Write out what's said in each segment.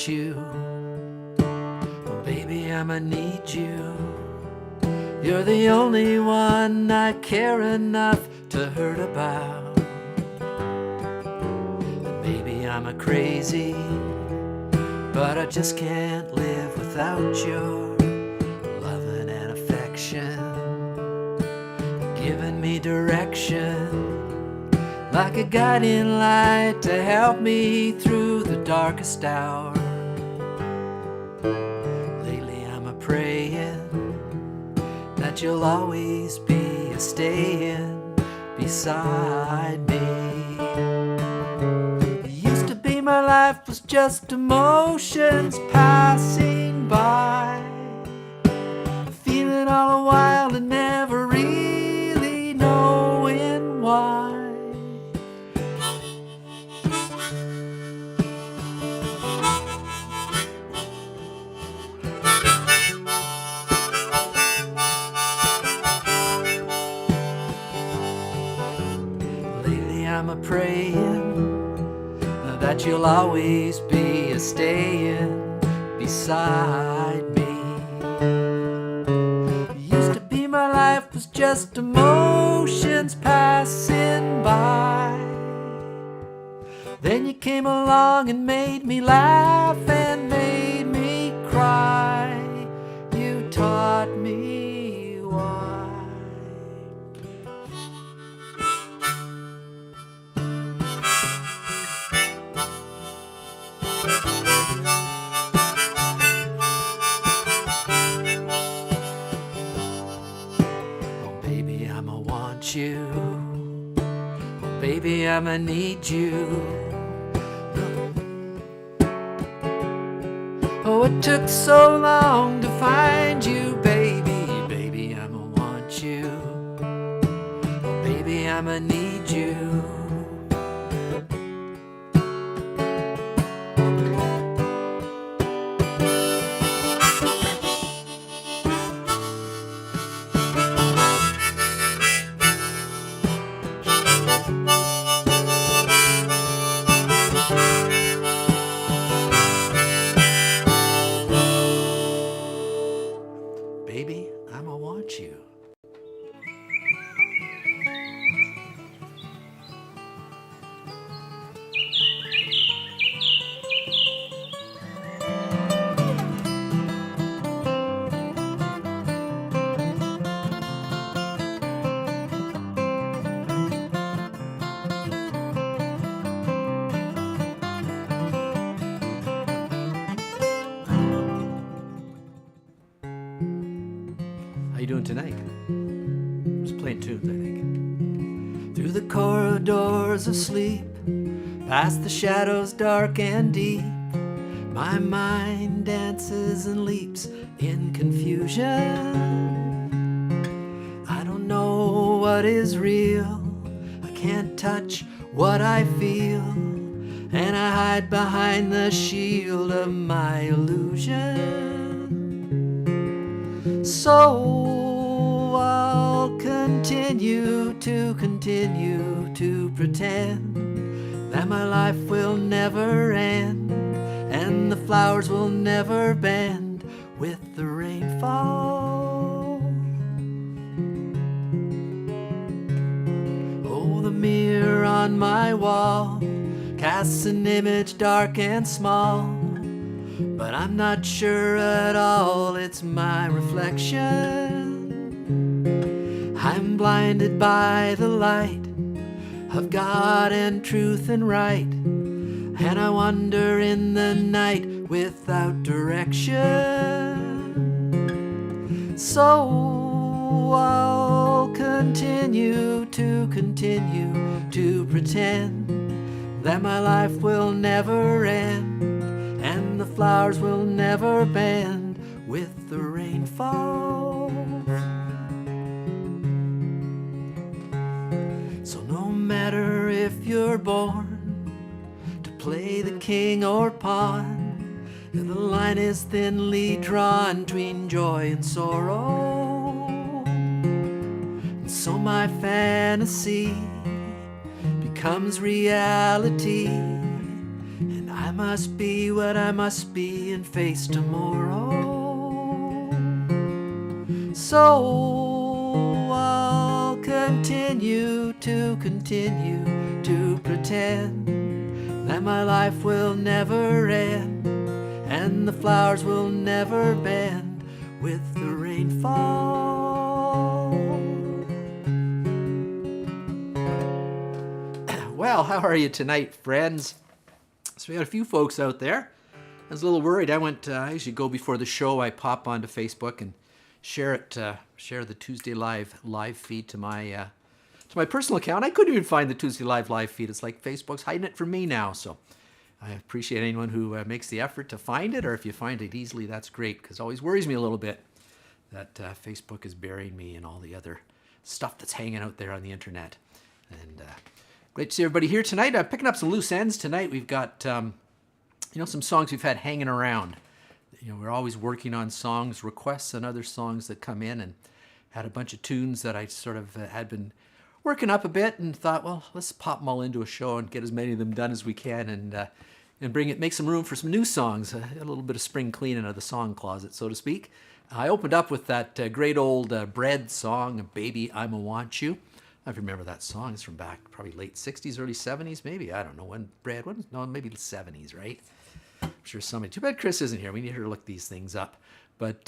want you. Oh, baby, I'ma need you. You're the only one I care enough to hurt about. And maybe I'm a crazy, but I just can't live without your loving and affection, giving me direction, like a guiding light to help me through the darkest hour. Lately I'm a-praying that you'll always be a-staying beside me. It used to be my life was just emotions passing by, feeling all the while and never really knowing why. Lately I'm a-praying that you'll always be a-staying beside me. Used to be my life was just emotions passing by. Then you came along and made me laugh and made me cry. You taught me why. Oh, baby, I'ma want you. Oh, baby, I'ma need you. Oh, it took so long to find you, baby. Baby, I'ma want you. Oh, baby, I'ma need you. Baby, I'ma want you. How you doing tonight? Just playing tunes, I think. Through the corridors of sleep, past the shadows dark and deep, my mind dances and leaps in confusion. I don't know what is real, I can't touch what I feel, and I hide behind the shield of my illusion. So I'll continue to pretend that my life will never end, and the flowers will never bend with the rainfall. Oh, the mirror on my wall casts an image dark and small, but I'm not sure at all it's my reflection. I'm blinded by the light of God and truth and right, and I wander in the night without direction. So I'll continue to pretend that my life will never end, and the flowers will never bend with the rainfall. So no matter if you're born to play the king or pawn, the line is thinly drawn between joy and sorrow. And so my fantasy becomes reality, and I must be what I must be and face tomorrow. So I'll continue to pretend that my life will never end and the flowers will never bend with the rainfall. Well, how are you tonight, friends? So we got a few folks out there. I was a little worried. I usually go before the show. I pop onto Facebook and share the Tuesday live feed to my personal account. I couldn't even find the Tuesday live feed. It's like Facebook's hiding it from me now. So I appreciate anyone who makes the effort to find it, or if you find it easily, that's great, because it always worries me a little bit that Facebook is burying me and all the other stuff that's hanging out there on the internet. And great to see everybody here tonight. I'm picking up some loose ends tonight. We've got some songs we've had hanging around. We're always working on songs, requests, and other songs that come in, and had a bunch of tunes that I sort of had been working up a bit, and thought, well, let's pop them all into a show and get as many of them done as we can, and make some room for some new songs, a little bit of spring cleaning of the song closet, so to speak. I opened up with that great old Bread song, Baby, I'ma Want You. I remember that song. It's from back probably late 60s, early 70s, maybe. I don't know when maybe the 70s, right? I'm sure somebody. Too bad Chris isn't here. We need her to look these things up. But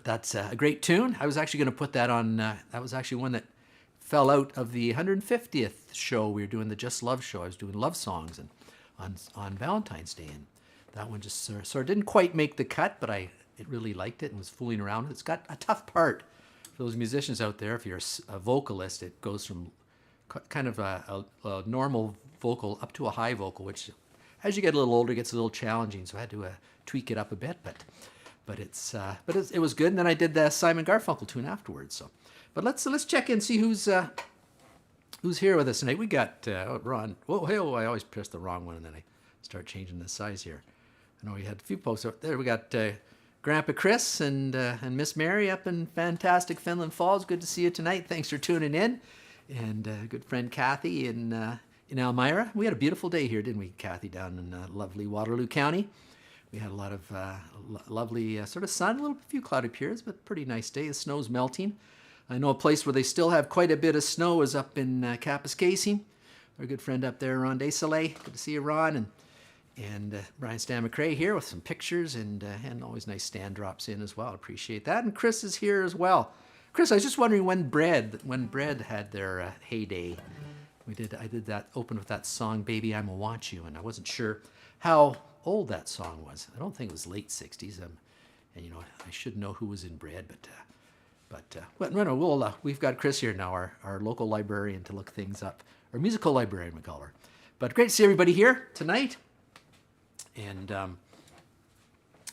that's a great tune. I was actually going to put that on. That was actually one that fell out of the 150th show. We were doing the Just Love show. I was doing love songs and on Valentine's Day, and that one just sort of didn't quite make the cut. But it really liked it and was fooling around with it. It's got a tough part. For those musicians out there, if you're a vocalist, it goes from kind of a normal vocal up to a high vocal, which as you get a little older gets a little challenging. So I had to tweak it up a bit, but it was good. And then I did the Simon Garfunkel tune afterwards. So, but let's check in, see who's here with us tonight. We got Ron. Whoa, hey, I always press the wrong one and then I start changing the size here. I know we had a few folks out there. We got Grandpa Chris and Miss Mary up in fantastic Finland Falls. Good to see you tonight. Thanks for tuning in. And good friend Kathy in Elmira. We had a beautiful day here, didn't we, Kathy, down in lovely Waterloo County. We had a lot of lovely sort of sun, a few cloudy periods, but pretty nice day. The snow's melting. I know a place where they still have quite a bit of snow is up in Kapuskasing. Our good friend up there, Ron Desailly. Good to see you, Ron. And Brian Stan McRae here with some pictures, and always nice Stan drops in as well. Appreciate that. And Chris is here as well. Chris, I was just wondering when Bread had their heyday. I did that, opened with that song, Baby, I'ma Want You, and I wasn't sure how old that song was. I don't think it was late 60s. And I should know who was in Bread, but we've got Chris here now, our local librarian, to look things up. Or musical librarian, we call her. But great to see everybody here tonight. And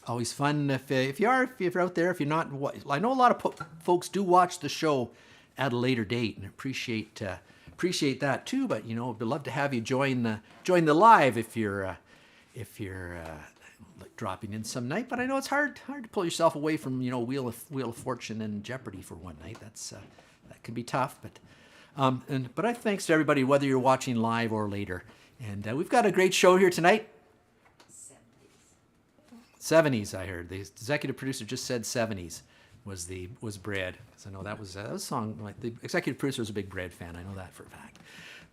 always fun if you're out there. If you're not, I know a lot of folks do watch the show at a later date, and appreciate that too. But we'd love to have you join the live if you're dropping in some night. But I know it's hard to pull yourself away from Wheel of Fortune and Jeopardy for one night. That can be tough. But I thanks to everybody, whether you're watching live or later. And we've got a great show here tonight. 70s, I heard. The executive producer just said 70s was Bread. So I know that was a song. Like the executive producer was a big Bread fan. I know that for a fact.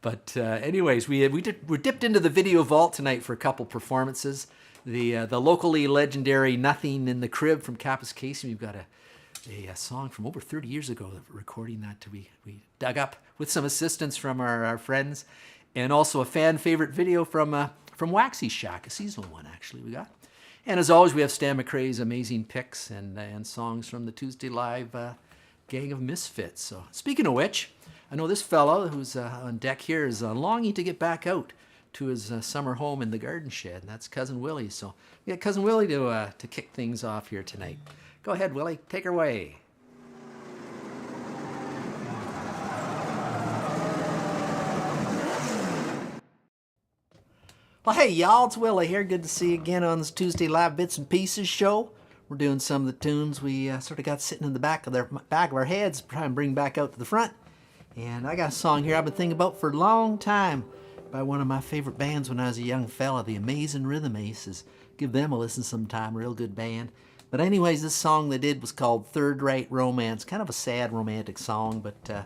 But anyways, we're dipped into the video vault tonight for a couple performances. The locally legendary Nothing in the Crib from Kapuskasing. We've got a song from over 30 years ago, recording that we dug up with some assistance from our friends, and also a fan favorite video from Waxxie Shack, a seasonal one actually we got. And as always, we have Stan McRae's amazing picks and songs from the Tuesday Live Gang of Misfits. So speaking of which, I know this fellow who's on deck here is longing to get back out to his summer home in the garden shed, and that's Cousin Willie. So we got Cousin Willie to kick things off here tonight. Go ahead, Willie. Take her away. Well, hey, y'all, it's Willie here. Good to see you again on this Tuesday Live Bits and Pieces show. We're doing some of the tunes we sort of got sitting in the back of our heads, trying to bring back out to the front. And I got a song here I've been thinking about for a long time. by one of my favorite bands when I was a young fella, the Amazing Rhythm Aces. Give them a listen sometime, real good band. But anyways, this song they did was called Third Rate Romance. Kind of a sad romantic song, but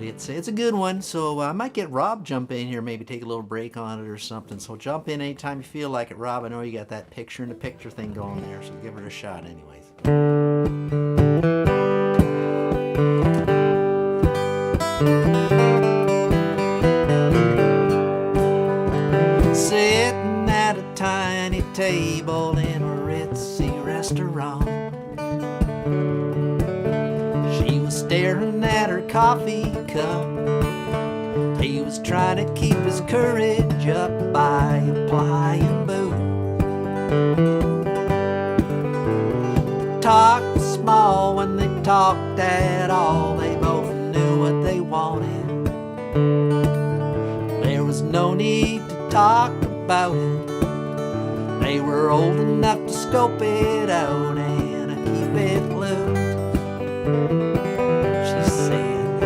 it's a good one. So I might get Rob jump in here, maybe take a little break on it or something. So jump in anytime you feel like it, Rob. I know you got that picture in the picture thing going there, so give it a shot anyways. Sitting at a tiny table in a ritzy restaurant, she was staring at her coffee cup. He was trying to keep his courage up by applying booze. Talked small when they talked at all. They both knew what they wanted. There was no need to talk about it. They were old enough to scope it out and keep it loose. She said,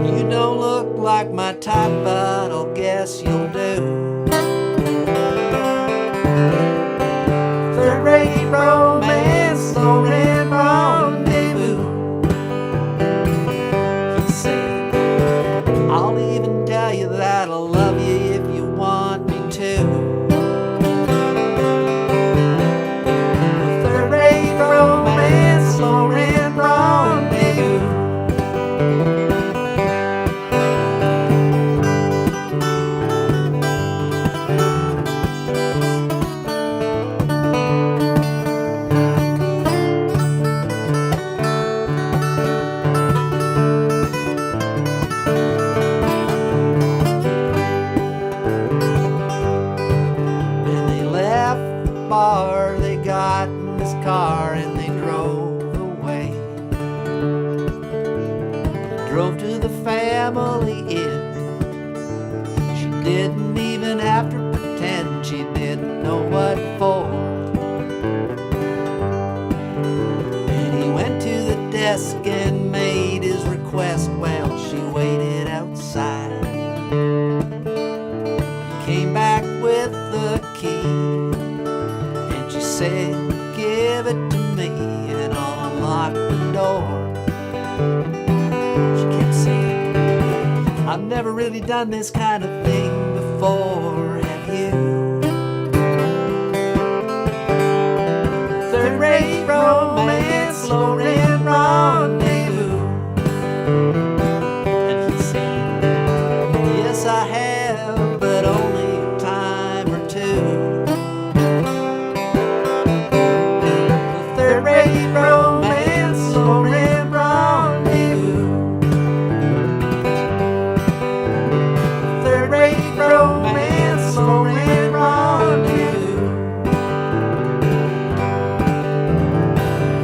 "You don't look like my type, but I'll guess you'll do. Third-rate romance, low-rent rendezvous." He said, "I'll even tell you that I love you if you want me to. Third-rate romance, low-rent rendezvous." They got in his car and they drove away. Drove to the family inn. She didn't even have to pretend she didn't know what for. And he went to the desk and made his request while she waited outside. He came back with the key. She said, "Give it to me and I'll unlock the door." She kept saying, "I've never really done this kind of thing before, have you? Third-rate romance, low-rent rendezvous." And he said, "Yes, I have, but only a time or two. Third-rate romance, low-rent rendezvous. Third-rate romance, low-rent rendezvous.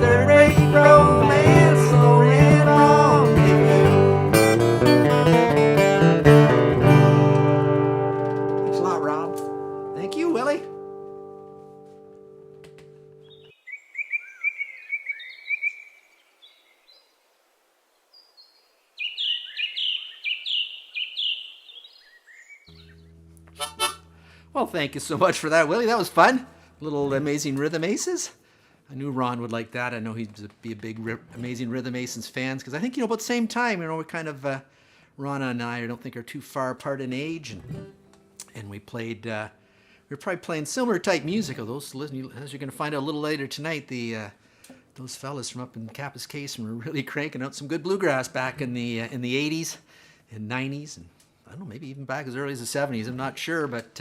Third-rate romance, low-rent rendezvous." Thanks a lot, Rob. Thank you, Willie. Well, thank you so much for that, Willie. That was fun. Little Amazing Rhythm Aces. I knew Ron would like that. I know he'd be a big Amazing Rhythm Aces fans because I think, about the same time, we're kind of, Ron and I don't think are too far apart in age. And we played, we were probably playing similar type music. Those, as you're going to find out a little later tonight, those fellas from up in Kapuskasem were really cranking out some good bluegrass back in the 80s and 90s. And I don't know, maybe even back as early as the 70s. I'm not sure, but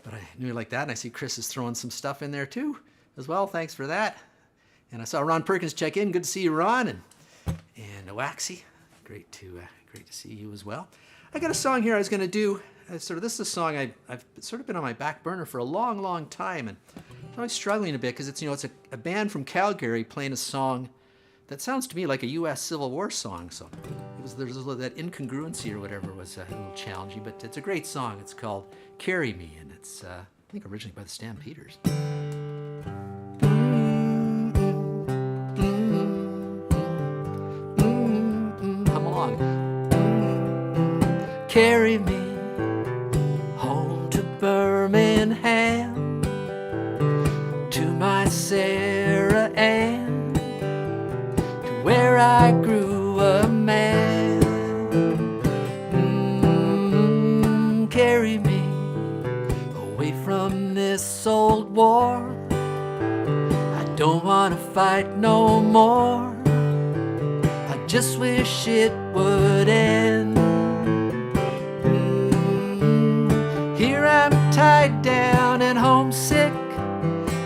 I knew you like that. And I see Chris is throwing some stuff in there too as well. Thanks for that. And I saw Ron Perkins check in. Good to see you, Ron. And Waxxie, great to see you as well. I got a song here I was going to do. This is a song I've sort of been on my back burner for a long, long time, and I'm always struggling a bit because it's a band from Calgary playing a song that sounds to me like a U.S. Civil War song. So there's a little, that incongruency or whatever was a little challenging, but it's a great song. It's called "Carry Me," and it's I think originally by the Stampeders. Come along. Carry me from this old war. I don't wanna fight no more. I just wish it would end. Here I'm tied down and homesick,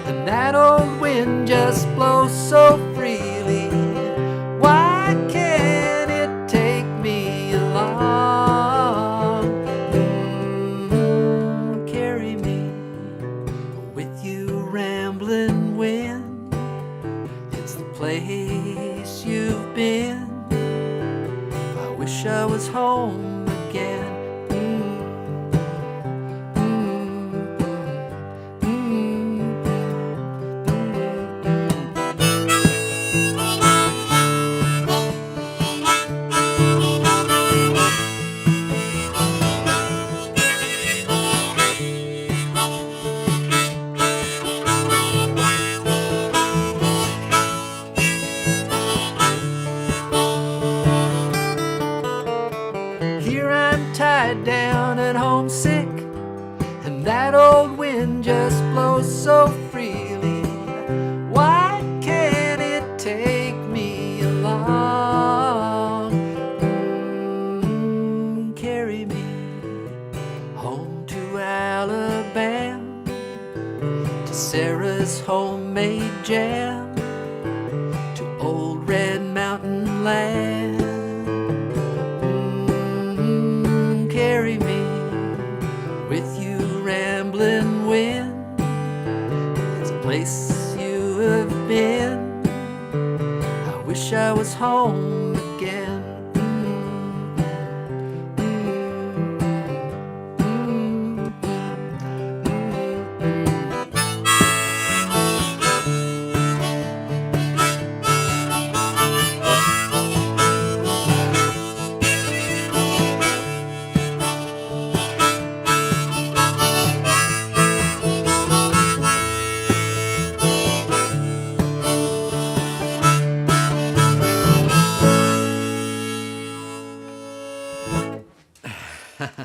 and that old wind just blows so freely. Why can't it take me along? Carry me with you, rambling wind. It's the place you've been. I wish I was home again. Here I'm tied down and homesick, and that old wind just blows so freely. Why can't it take me along? Carry me home to Alabama, to Sarah's homemade jam, to old Red Mountain land. Carry me with you, rambling wind. It's a place you have been. I wish I was home again.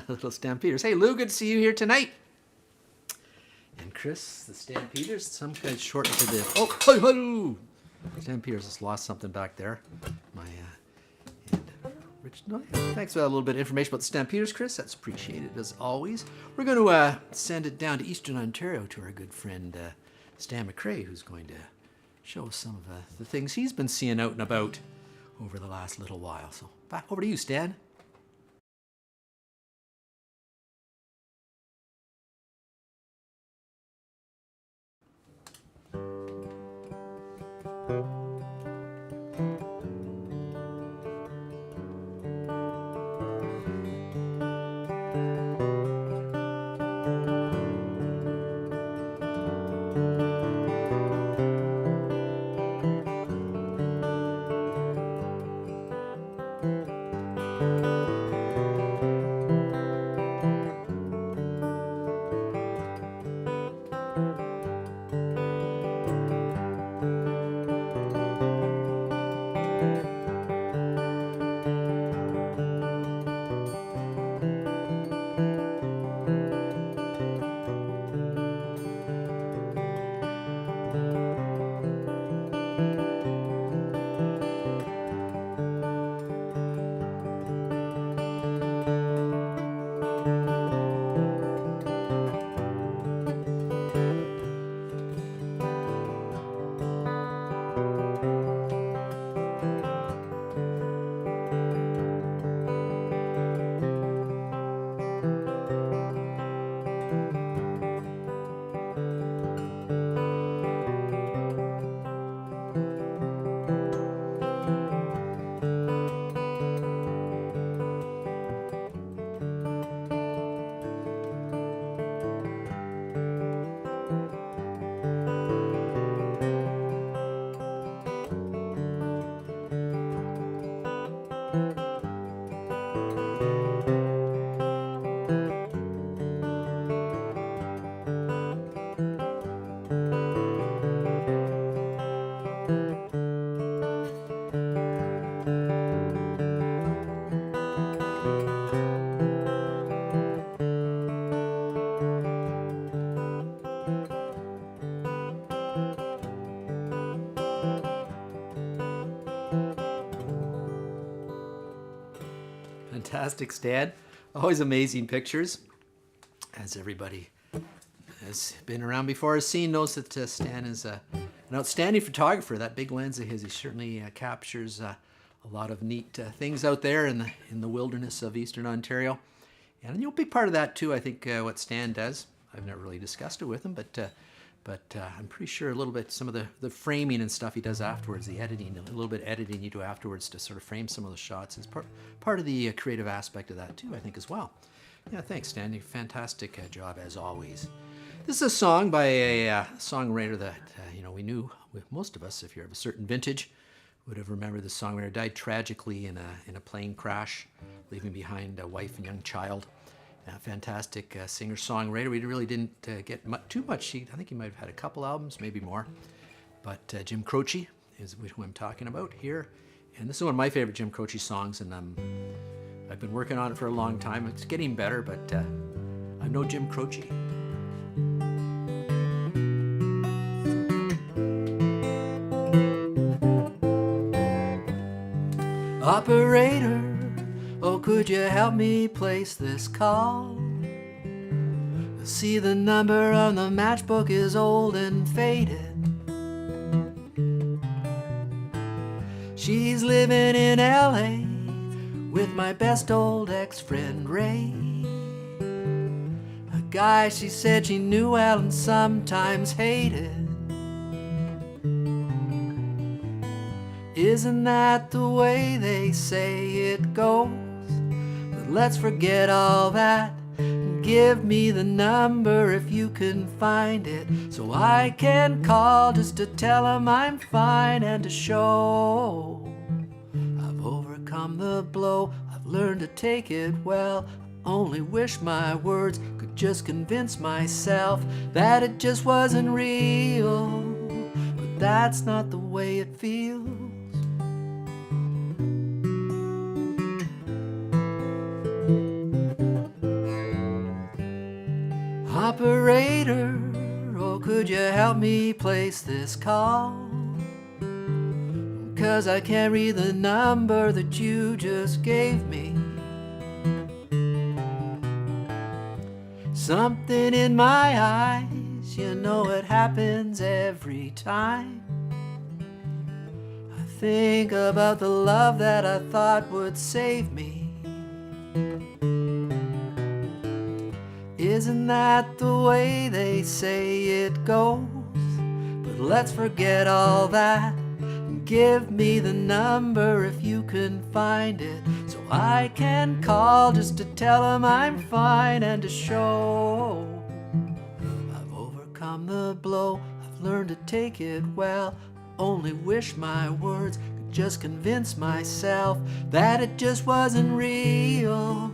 Little Stampeders. Hey, Lou, good to see you here tonight. And Chris, the Stampeders, some kind of short to the... Oh, hello! Stampeders just lost something back there. My, and Rich, no, thanks for that little bit of information about the Stampeders, Chris. That's appreciated, as always. We're going to send it down to Eastern Ontario to our good friend Stan McRae, who's going to show us some of the things he's been seeing out and about over the last little while. So, back over to you, Stan. Fantastic, Stan. Always amazing pictures. As everybody has been around before has seen, knows that Stan is an outstanding photographer. That big lens of his, he certainly captures a lot of neat things out there in the wilderness of Eastern Ontario. And a big part of that too, I think, what Stan does. I've never really discussed it with him, but I'm pretty sure a little bit some of the framing and stuff he does afterwards, the editing, a little bit editing you do afterwards to sort of frame some of the shots is part of the creative aspect of that too, I think, as well. Yeah, thanks, Stan. Fantastic job as always. This is a song by a songwriter that we knew. Most of us, if you're of a certain vintage, would have remembered the songwriter. Died tragically in a plane crash, leaving behind a wife and young child. A fantastic singer-songwriter. We really didn't get too much. I think he might have had a couple albums, maybe more. But Jim Croce is who I'm talking about here. And this is one of my favorite Jim Croce songs, and I've been working on it for a long time. It's getting better, but I'm no Jim Croce. Operator, oh, could you help me place this call? See, the number on the matchbook is old and faded. She's living in LA with my best old ex-friend Ray, a guy she said she knew well and sometimes hated. Isn't that the way they say it goes? But let's forget all that and give me the number if you can find it, so I can call just to tell him I'm fine and to show I've overcome the blow. I've learned to take it well. I only wish my words could just convince myself that it just wasn't real, but that's not the way it feels. Operator, oh, could you help me place this call? 'Cause I can't read the number that you just gave me. Something in my eyes, you know it happens every time I think about the love that I thought would save me. Isn't that the way they say it goes? But let's forget all that and give me the number if you can find it, so I can call just to tell them I'm fine and to show I've overcome the blow. I've learned to take it well. I only wish my words could just convince myself that it just wasn't real.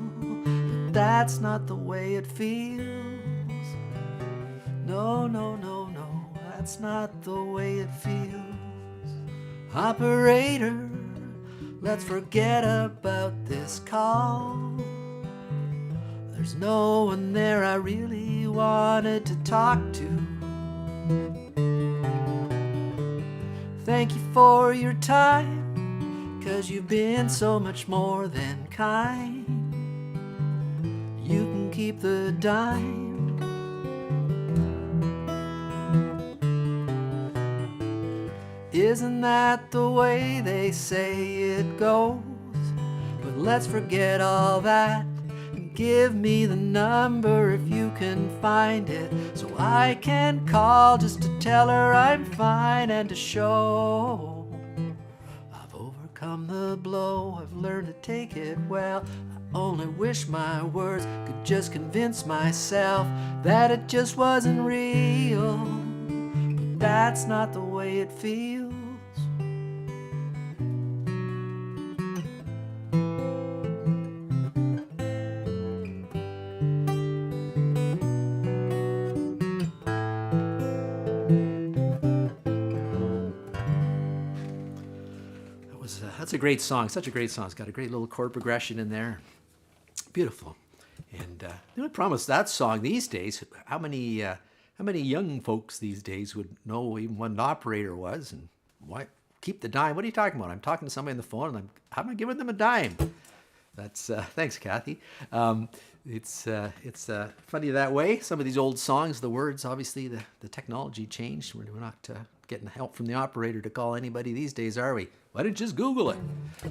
That's not the way it feels. No, no, no, no, that's not the way it feels. Operator, let's forget about this call. There's no one there I really wanted to talk to. Thank you for your time, 'cause you've been so much more than kind. You can keep the dime. Isn't that the way they say it goes? But let's forget all that and give me the number if you can find it, so I can call just to tell her I'm fine and to show I've overcome the blow. I've learned to take it well. I only wish my words could just convince myself that it just wasn't real, but that's not the way it feels. That's a great song, such a great song. It's got a great little chord progression in there. Beautiful. And the only problem with that song these days, how many young folks these days would know even what an operator was, and why keep the dime? What are you talking about? I'm talking to somebody on the phone and how am I giving them a dime? That's thanks, Kathy. It's funny that way. Some of these old songs, the words, obviously the technology changed. We're not getting help from the operator to call anybody these days, are we? Why don't you just Google it?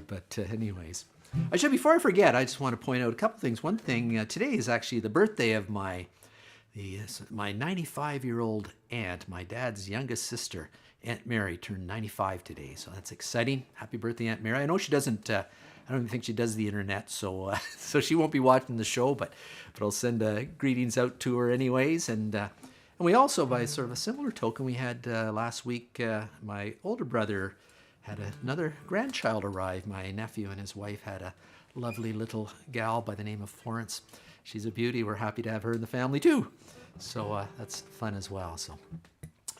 But anyways, before I forget, I just want to point out a couple things. One thing, today is actually the birthday of my 95-year-old aunt, my dad's youngest sister. Aunt Mary turned 95 today, so that's exciting. Happy birthday, Aunt Mary. I know she doesn't, I don't even think she does the internet, so so she won't be watching the show, but I'll send greetings out to her anyways. And we also, by sort of a similar token, we had last week, my older brother had another grandchild arrive. My nephew and his wife had a lovely little gal by the name of Florence. She's a beauty. We're happy to have her in the family too. So that's fun as well. So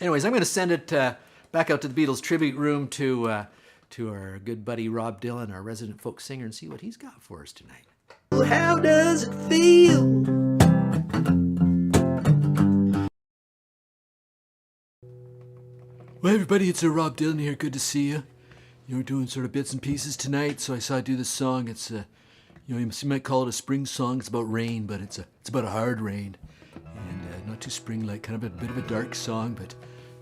anyways, I'm going to send it back out to the Beatles tribute room to our good buddy Rob Dylan, our resident folk singer, and see what he's got for us tonight. How does it feel? Well, everybody, it's Rob Dylan here. Good to see you. We're doing sort of bits and pieces tonight, so I saw I do this song. It's you might call it a spring song. It's about rain, but it's about a hard rain, and not too spring-like. Kind of a bit of a dark song, but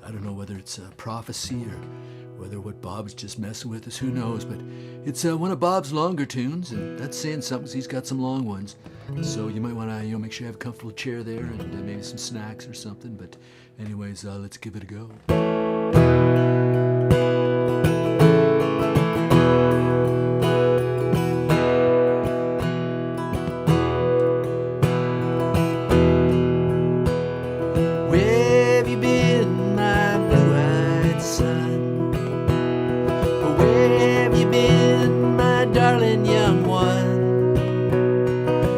I don't know whether it's a prophecy or whether what Bob's just messing with us. Who knows? But it's one of Bob's longer tunes, and that's saying something. 'Cause he's got some long ones, so you might want to make sure you have a comfortable chair there and maybe some snacks or something. But anyways, let's give it a go.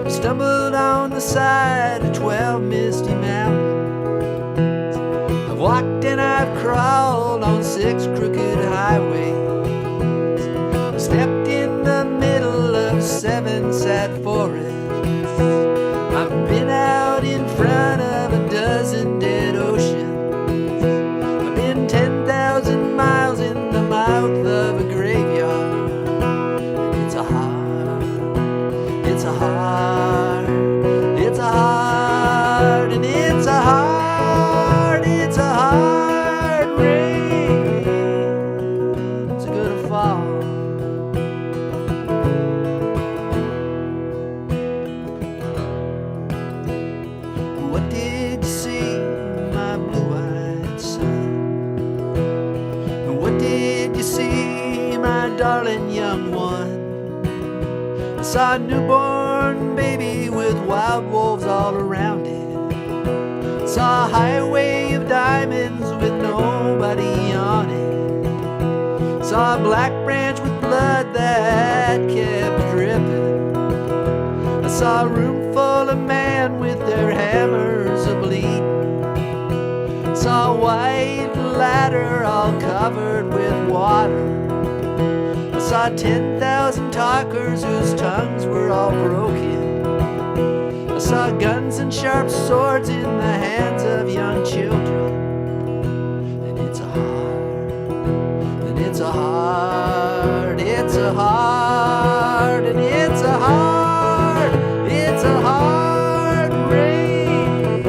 Stumbled on the side of 12 misty mountains. I've walked and I've crawled on 6 crooked highways. I stepped in the middle of 7 sad forests. I've been out in front of a dozen dead oceans. I've been 10,000 miles in the mouth of a graveyard. And it's a hard and it's a hard, and it's a hard rain's gonna fall. What did you see, my blue-eyed son? What did you see, my darling young one? I saw a newborn baby with wild wolves all around it. I saw a highway of diamonds with nobody on it. I saw a black branch with blood that kept dripping. I saw a room full of men with their hammers a-bleeding. I saw a white ladder all covered with water. I saw 10,000 talkers whose tongues were all broken. I saw guns and sharp swords in the hands of young children. And it's a hard, and it's a hard, it's a hard, and it's a hard, it's a hard rain.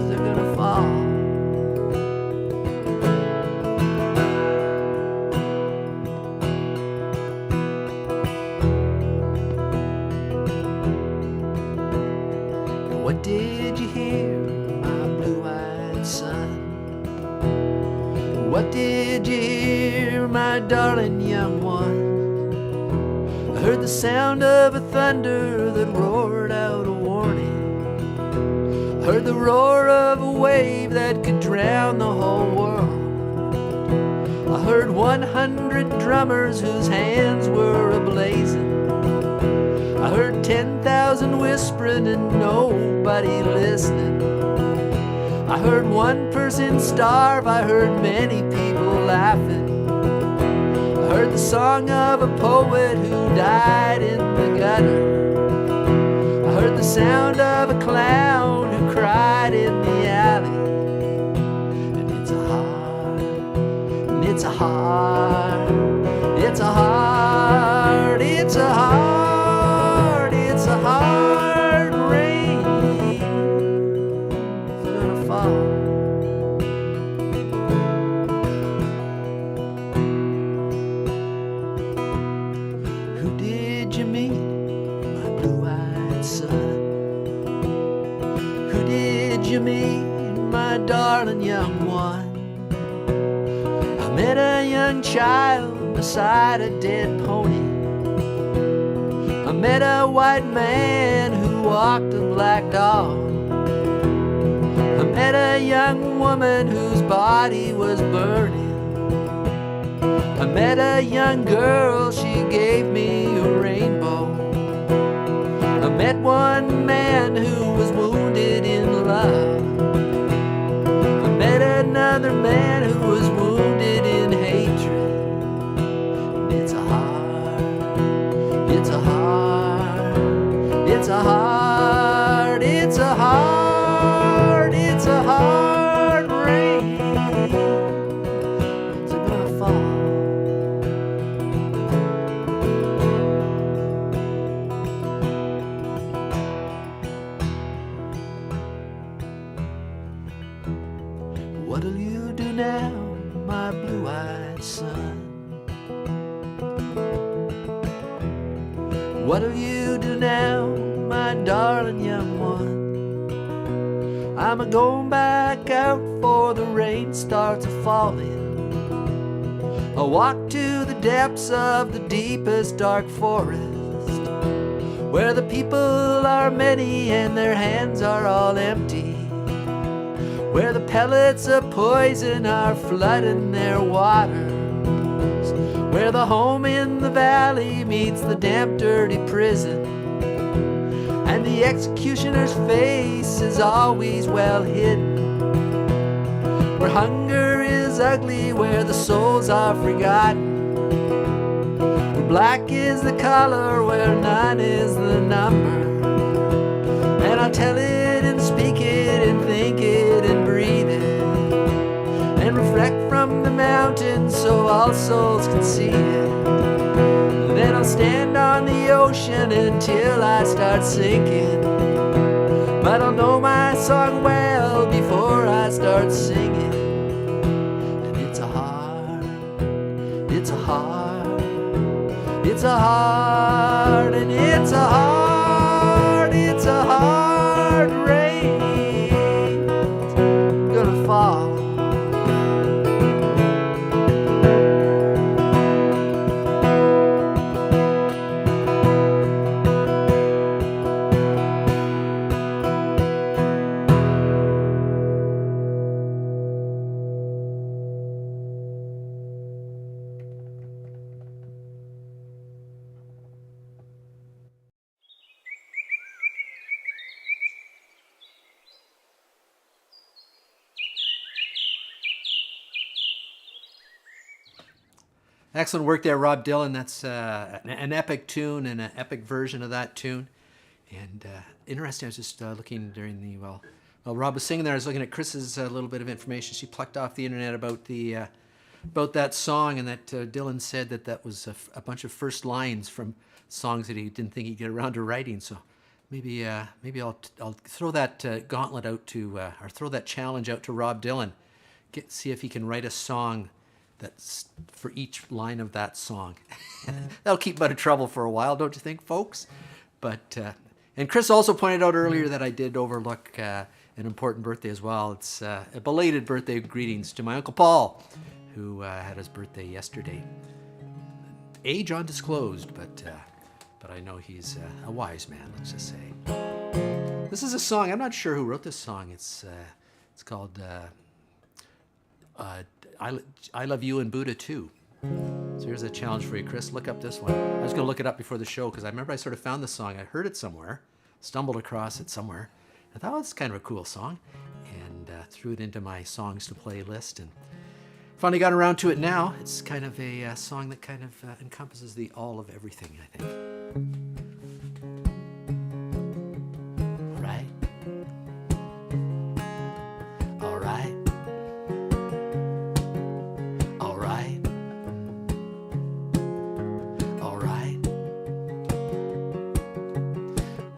They're gonna fall. What did you hear, my blue-eyed son? What did you hear, my darling young one? I heard the sound of a thunder that roared out a warning. I heard the roar of a wave that could drown the whole world. I heard 100 drummers whose hands were a-blazing. I heard 10,000 whispering and nobody listening. I heard one person starve, I heard many people laughing. I heard the song of a poet who died in the gutter. I heard the sound of a clown who cried in the alley. And it's a hard, and it's a hard, it's a hard, it's a hard. my darling young one. I met a young child beside a dead pony. I met a white man who walked a black dog. I met a young woman whose body was burning. I met a young girl, she gave me a rainbow. I met one man who was wounded in love. I met another man who was wounded in hatred. It's a hard, it's a hard, it's a hard, it's a hard, it's a hard rain. It's gonna fall. What'll you do now, my blue-eyed son? What'll you do now, my darling young one? I'm a-going back out for the rain starts a-falling. I'll walk to the depths of the deepest dark forest, where the people are many and their hands are all empty, where the pellets of poison are flooding their waters, where the home in the valley meets the damp, dirty prison, and the executioner's face is always well hidden, where hunger is ugly, where the souls are forgotten, where black is the color, where none is the number. And I'll tell it and speak it and think it and breathe it, and reflect from the mountains so all souls can see it. Then I'll stand on the ocean until I start sinking, but I'll know my song well before I start singing. And it's a hard, it's a hard, it's a hard, and it's a hard, it's a hard rain. It's gonna fall. Excellent work there, Rob Dylan. That's an epic tune and an epic version of that tune. And interesting, I was just looking during the, while Rob was singing there, I was looking at Chris's little bit of information she plucked off the internet about the about that song, and that Dylan said that that was a bunch of first lines from songs that he didn't think he'd get around to writing. So maybe I'll throw that gauntlet out to, or throw that challenge out to Rob Dylan. See if he can write a song that's for each line of that song. That'll keep him out of trouble for a while, don't you think, folks? But and Chris also pointed out earlier that I did overlook an important birthday as well. It's a belated birthday greetings to my Uncle Paul, who had his birthday yesterday. Age undisclosed, but I know he's a wise man, let's just say. This is a song, I'm not sure who wrote this song. It's called I Love You and Buddha Too. So here's a challenge for you, Chris. Look up this one. I was going to look it up before the show because I remember I sort of found the song. I heard it somewhere, stumbled across it somewhere. I thought, oh, it's kind of a cool song, and threw it into my songs to play list, and finally got around to it now. It's kind of a song that kind of encompasses the all of everything, I think.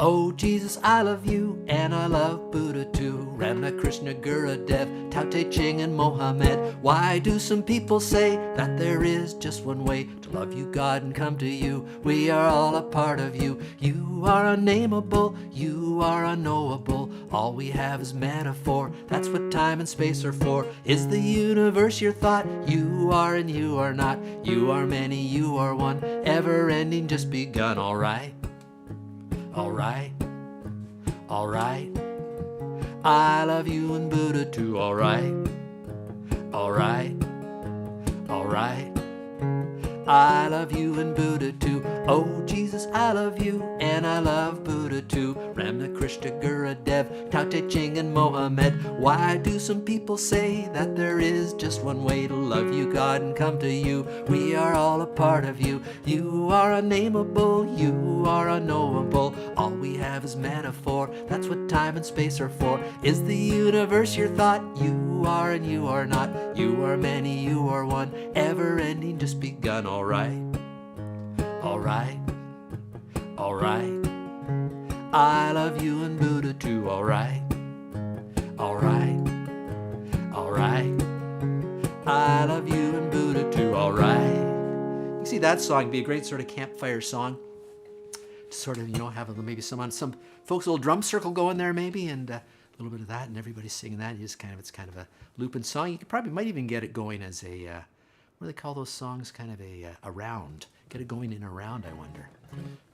Oh Jesus, I love you, and I love Buddha too. Ramana, Krishna, Gurudev, Tao Te Ching, and Mohammed. Why do some people say that there is just one way to love you, God, and come to you? We are all a part of you. You are unnameable, you are unknowable. All we have is metaphor, that's what time and space are for. Is the universe your thought? You are and you are not. You are many, you are one, ever ending, just begun. Alright, alright, alright. I love you and Buddha too. Alright, alright, alright. I love you and Buddha too. Oh Jesus, I love you, and I love Buddha too. Ramana, Krishna, Gurudev, Tao Te Ching, and Mohammed. Why do some people say that there is just one way to love you, God, and come to you? We are all a part of you. You are unnameable, you are unknowable. All we have is metaphor, that's what time and space are for. Is the universe your thought? You are and you are not. You are many, you are one, ever ending, just begun. Alright, alright, alright. I love you and Buddha too. Alright, alright, alright. I love you and Buddha too. Alright. You see, that song be a great sort of campfire song. Sort of, have maybe some folks' little drum circle going there maybe, and a little bit of that, and everybody's singing that. It's kind of a looping song. You might even get it going as a what do they call those songs? Kind of a round. Get it going in a round, I wonder.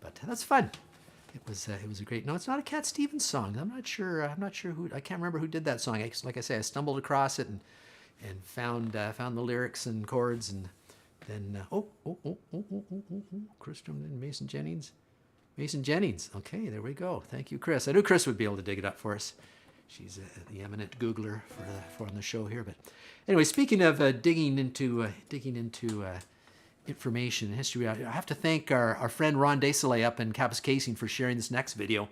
But that's fun. It was a great. No, it's not a Cat Stevens song. I'm not sure who. I can't remember who did that song. Like I say, I stumbled across it and found the lyrics and chords, and then Christian and Mason Jennings. Mason Jennings. Okay, there we go. Thank you, Chris. I knew Chris would be able to dig it up for us. She's the eminent Googler for on the show here. But anyway, speaking of digging into information and history, I have to thank our friend Ron Desailly up in Kapuskasing for sharing this next video.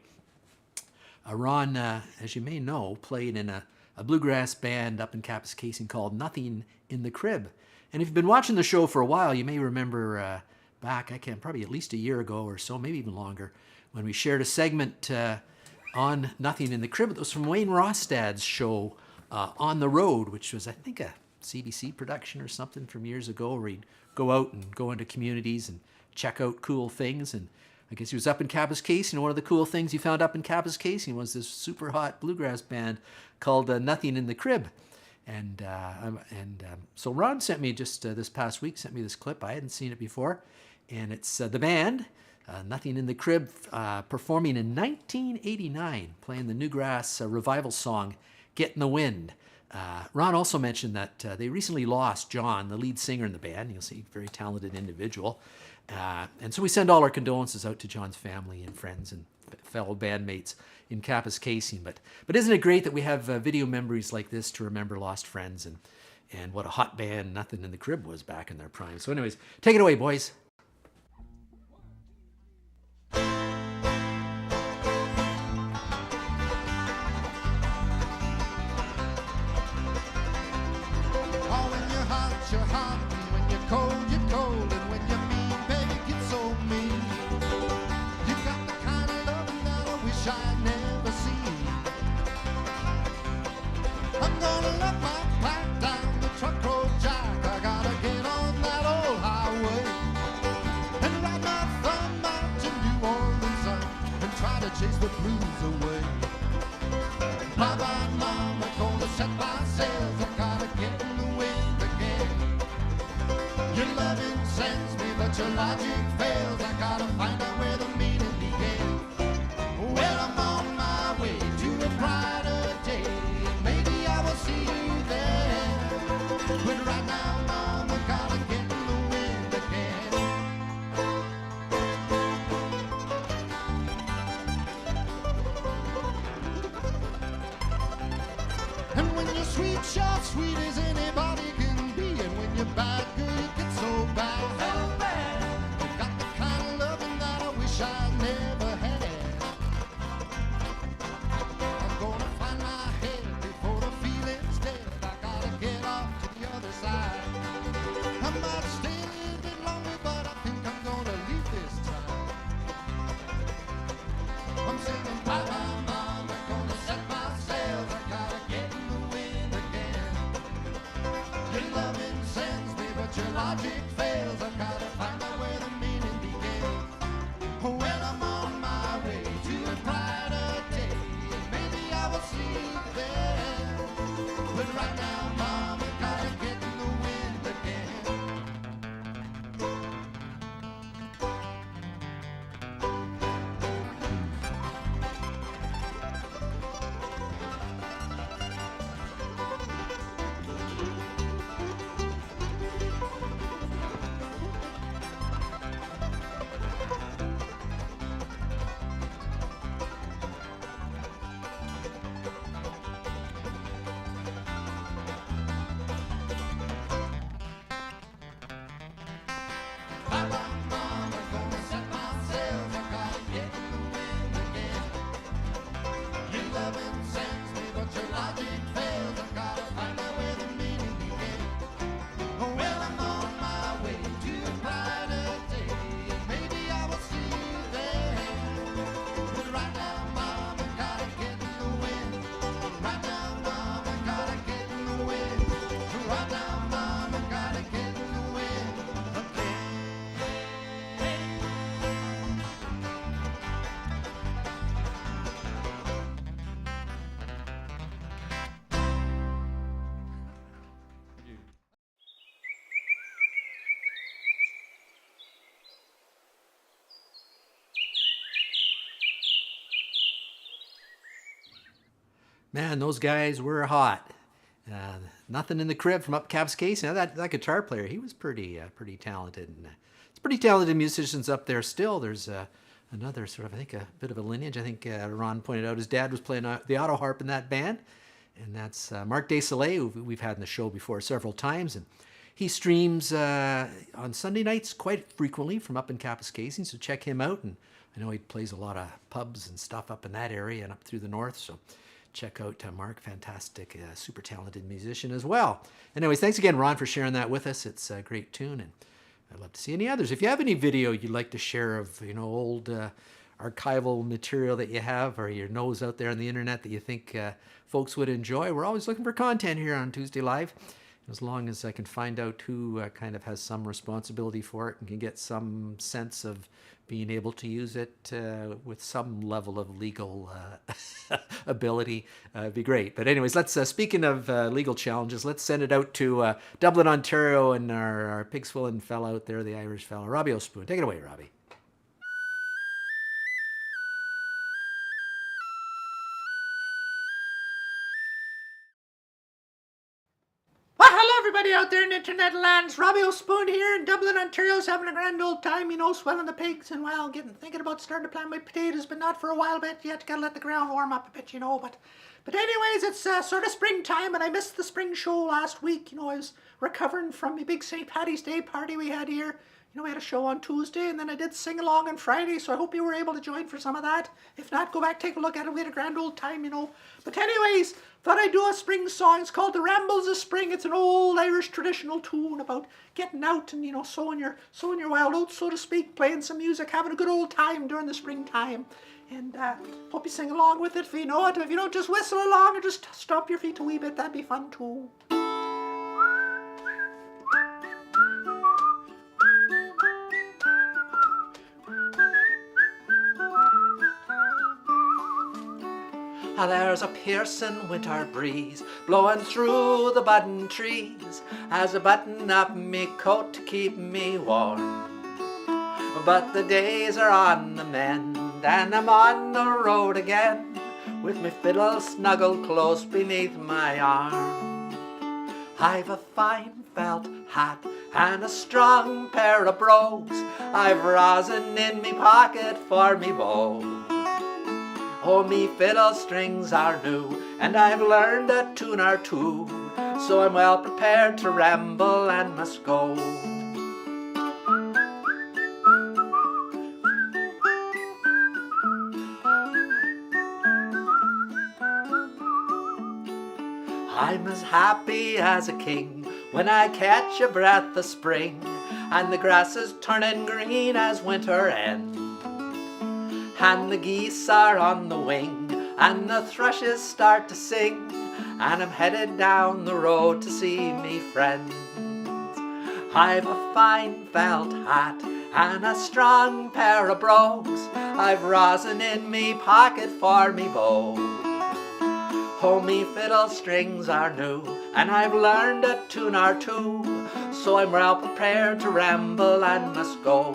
Ron, as you may know, played in a bluegrass band up in Kapuskasing called Nothing in the Crib. And if you've been watching the show for a while, you may remember back, probably at least a year ago or so, maybe even longer, when we shared a segment on Nothing in the Crib. It was from Wayne Rostad's show, On the Road, which was, I think, a CBC production or something from years ago, where he'd go out and go into communities and check out cool things. And I guess he was up in Kapuskasing, and one of the cool things he found up in Kapuskasing was this super hot bluegrass band called Nothing in the Crib. And so Ron sent me just this past week, sent me this clip. I hadn't seen it before. And it's the band, Nothing in the Crib, performing in 1989, playing the Newgrass revival song, Get in the Wind. Ron also mentioned that they recently lost John, the lead singer in the band. You'll see, very talented individual. And so we send all our condolences out to John's family and friends and fellow bandmates in Kapuskasing. But isn't it great that we have video memories like this to remember lost friends and what a hot band Nothing in the Crib was back in their prime. So anyways, take it away, boys. You're hot, and when you're cold, and when you're mean, baby, it's so mean. You got the kind of loving that I wish I'd never seen. I'm gonna let my pipe down the truck road jack. I gotta get on that old highway and ride my thumb out to New Orleans sun and try to chase the blues away. Bye bye, mama, gonna set my sails. I gotta get in the wind again. Your loving sends me, but your logic fails. I gotta find out where the meaning began. Well, I'm on my way to a brighter day. Maybe I will see you there. But right now, mama, gotta get in the wind again. And when you're sweet, sure sweet as anybody can be. And when you're bad, girl, you get so bad. So bad. You got the kind of loving that I wish I never had. I'm gonna find my head before the feeling's dead. I gotta get off to the other side. I might stay a little bit longer, but I think I'm gonna leave this time. I'm logic fails, I gotta find out where the meaning begins. When I'm on my way to a brighter day, maybe I will see then. But right now, mama, gotta get in the wind again. Mama, gonna set my sails, I gotta get in the wind again. Your loving sends me, but your logic fails, I gotta find out where the meaning begins. Well, I'm on my way to a brighter day, maybe I will see you there. But right now, mama, gotta get in the wind. Right now, mama, gotta get in the wind. Right now, mama, gotta get in the wind again. Man, those guys were hot. Nothing in the crib from up Kapuskasing. Now that guitar player, he was pretty talented. And it's pretty talented musicians up there still. There's another sort of, I think, a bit of a lineage. I think Ron pointed out his dad was playing the auto harp in that band. And that's Mark Desoleil, who we've had in the show before several times. And he streams on Sunday nights quite frequently from up in Kapuskasing, so check him out. And I know he plays a lot of pubs and stuff up in that area and up through the north, so check out Mark, fantastic, super talented musician as well. Anyways, thanks again, Ron, for sharing that with us. It's a great tune, and I'd love to see any others. If you have any video you'd like to share of, old archival material that you have, or your nose out there on the internet that you think folks would enjoy, we're always looking for content here on Tuesday Live. As long as I can find out who kind of has some responsibility for it and can get some sense of being able to use it with some level of legal ability, it'd be great. But anyways, let's, speaking of legal challenges, let's send it out to Dublin, Ontario, and our pig swilling fella out there, the Irish fella, Robbie O'Spoon. Take it away, Robbie. Well, hello everybody out there in internet lands. Robbie O'Spoon here in Dublin, Ontario's having a grand old time, swelling the pigs and thinking about starting to plant my potatoes, but not for a while yet. Gotta let the ground warm up a bit, But anyways, it's sort of springtime, and I missed the spring show last week. I was recovering from the big St. Paddy's Day party we had here. We had a show on Tuesday, and then I did sing along on Friday, so I hope you were able to join for some of that. If not, go back, take a look at it. We had a grand old time, But anyways, thought I'd do a spring song. It's called The Rambles of Spring. It's an old Irish traditional tune about getting out and, sowing your wild oats, so to speak, playing some music, having a good old time during the springtime. And hope you sing along with it if you know it. If you don't, just whistle along or just stomp your feet a wee bit. That'd be fun too. There's a piercing winter breeze blowing through the budding trees as I button up me coat to keep me warm. But the days are on the mend and I'm on the road again with me fiddle snuggled close beneath my arm. I've a fine felt hat and a strong pair of brogues. I've rosin in me pocket for me bow. Oh, me fiddle strings are new, and I've learned a tune or two, so I'm well prepared to ramble and must go. I'm as happy as a king when I catch a breath of spring, and the grass is turning green as winter ends. And the geese are on the wing, and the thrushes start to sing, and I'm headed down the road to see me friends. I've a fine felt hat and a strong pair of brogues. I've rosin in me pocket for me bow. Oh, me fiddle strings are new, and I've learned a tune or two, so I'm well prepared to ramble and must go.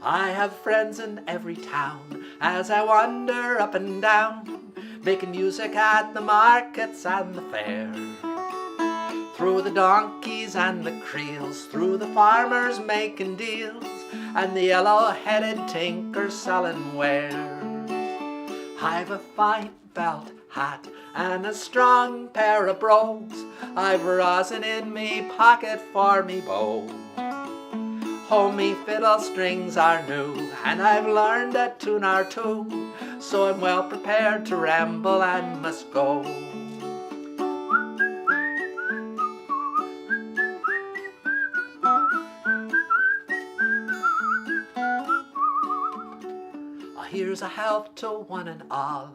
I have friends in every town as I wander up and down, making music at the markets and the fair. Through the donkeys and the creels, through the farmers making deals, and the yellow-headed tinkers selling wares. I've a fine felt hat and a strong pair of brogues. I've rosin in me pocket for me bow. Oh, me fiddle strings are new, and I've learned a tune or two, so I'm well prepared to ramble and must go. Here's a health to one and all,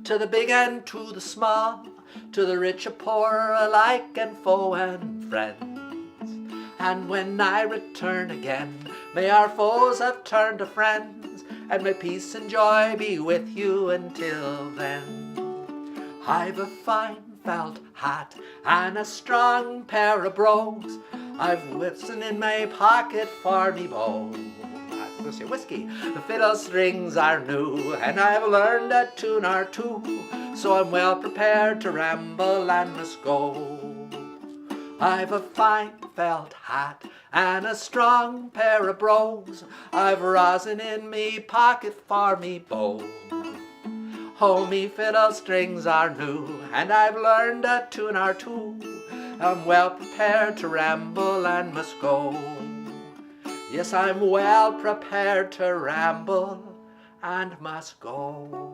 to the big and to the small, to the rich and poor alike, and foe and friends. And when I return again, may our foes have turned to friends, and may peace and joy be with you until then. I've a fine felt hat and a strong pair of brogues. I've whistling in my pocket for me bow. Let's say whiskey. The fiddle strings are new, and I've learned a tune or two, so I'm well prepared to ramble and must go. I've a fine felt hat and a strong pair of brogues. I've rosin in me pocket for me bow. Oh, me fiddle strings are new, and I've learned a tune or two. I'm well prepared to ramble and must go. Yes, I'm well prepared to ramble and must go.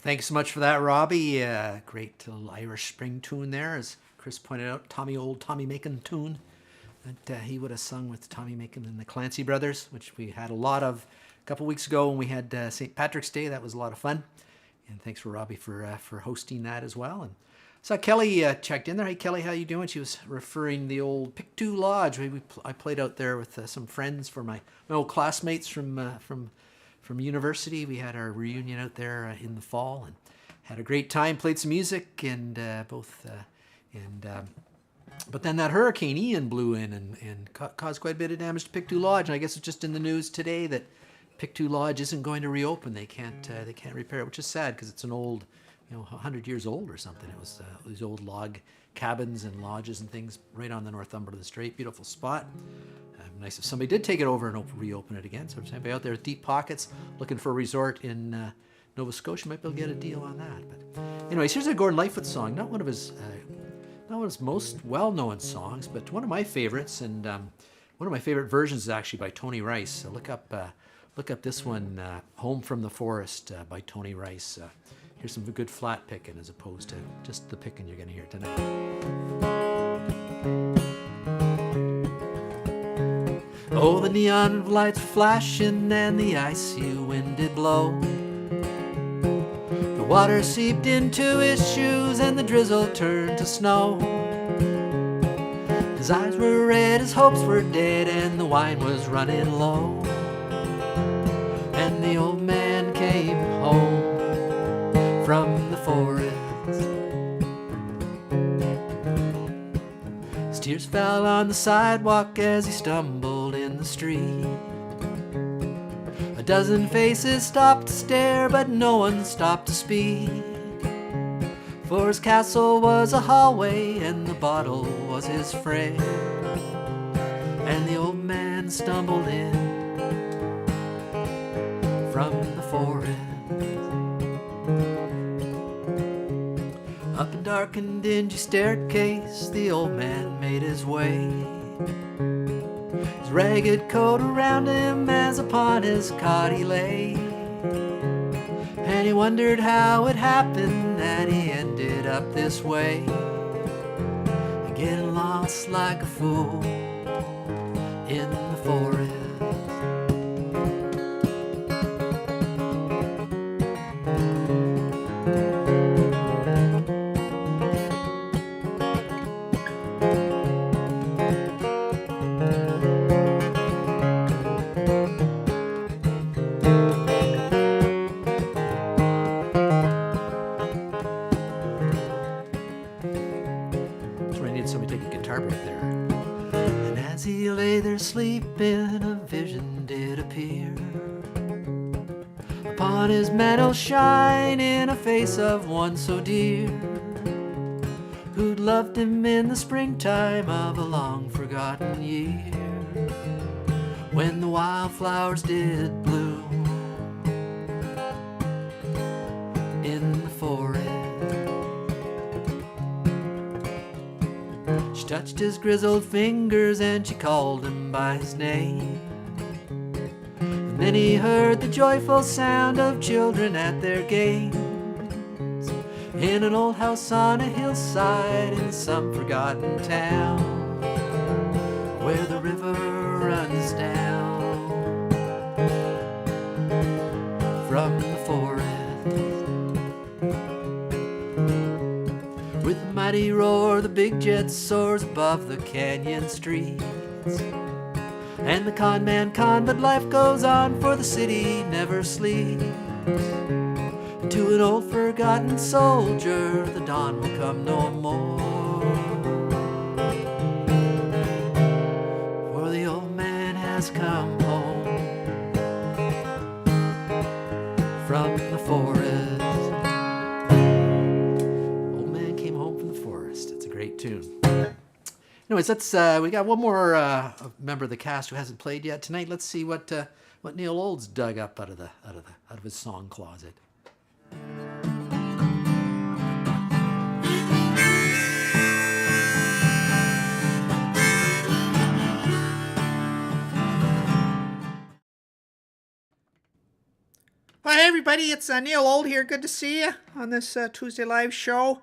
Thanks so much for that, Robbie. Great little Irish spring tune there, as Chris pointed out. Old Tommy Macon tune that he would have sung with Tommy Macon and the Clancy Brothers, which we had a lot of a couple weeks ago when we had St. Patrick's Day. That was a lot of fun. And thanks for Robbie for hosting that as well. And saw Kelly checked in there. Hey, Kelly, how you doing? She was referring the old Pictou Lodge. I played out there with some friends for my old classmates from university. We had our reunion out there in the fall and had a great time, played some music, and but then that Hurricane Ian blew in and caused quite a bit of damage to Pictou Lodge. And I guess it's just in the news today that Pictou Lodge isn't going to reopen. They can't repair it, which is sad because it's an old, 100 years old or something. It was these old log cabins and lodges and things right on the Northumberland Strait. Beautiful spot. Nice if somebody did take it over and reopen it again. So if somebody out there with deep pockets looking for a resort in Nova Scotia might be able to get a deal on that. But anyways, here's a Gordon Lightfoot song. Not one of his most well-known songs, but one of my favorites, and one of my favorite versions is actually by Tony Rice. So look up this one, "Home from the Forest" by Tony Rice. Here's some good flat picking as opposed to just the picking you're going to hear tonight. Oh, the neon lights flashing and the icy wind did blow. The water seeped into his shoes and the drizzle turned to snow. His eyes were red, his hopes were dead, and the wine was running low. And the old man came home from the forest. His tears fell on the sidewalk as he stumbled in the street. A dozen faces stopped to stare, but no one stopped to speak. For his castle was a hallway and the bottle was his friend. And the old man stumbled in from the forest. Up a dark and dingy staircase the old man made his way. His ragged coat around him as upon his cot he lay. And he wondered how it happened that he ended up this way, getting lost like a fool in the forest. Somebody take a guitar break there. And as he lay there sleeping, a vision did appear. Upon his mantle shining, a face of one so dear, who'd loved him in the springtime of a long forgotten year, when the wildflowers did bloom in the forest. She touched his grizzled fingers and she called him by his name. And then he heard the joyful sound of children at their games, in an old house on a hillside in some forgotten town, where the river runs down from the forest. With a mighty roar, the big jet soars above the canyon streets. And the con man con, but life goes on, for the city never sleeps. To an old forgotten soldier, the dawn will come no more, for the old man has come home from the forest. Great tune. Anyways, let's we got one more member of the cast who hasn't played yet tonight. Let's see what Neil Old's dug up out of his song closet. Hi everybody, it's Neil Old here. Good to see you on this Tuesday live show.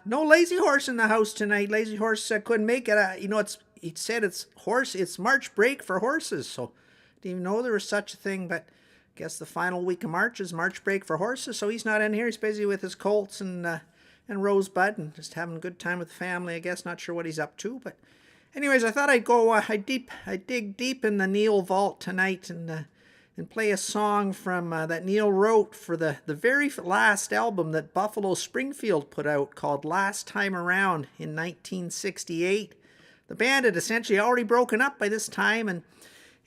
No Lazy Horse in the house tonight. Lazy Horse couldn't make it. He said it's March break for horses, so didn't even know there was such a thing, but I guess the final week of March is March break for horses, so he's not in here. He's busy with his colts and Rosebud and just having a good time with the family, I guess. Not sure what he's up to, but anyways, I thought I'd go, I dig deep in the Neil vault tonight and play a song from that Neil wrote for the very last album that Buffalo Springfield put out, called Last Time Around in 1968. The band had essentially already broken up by this time,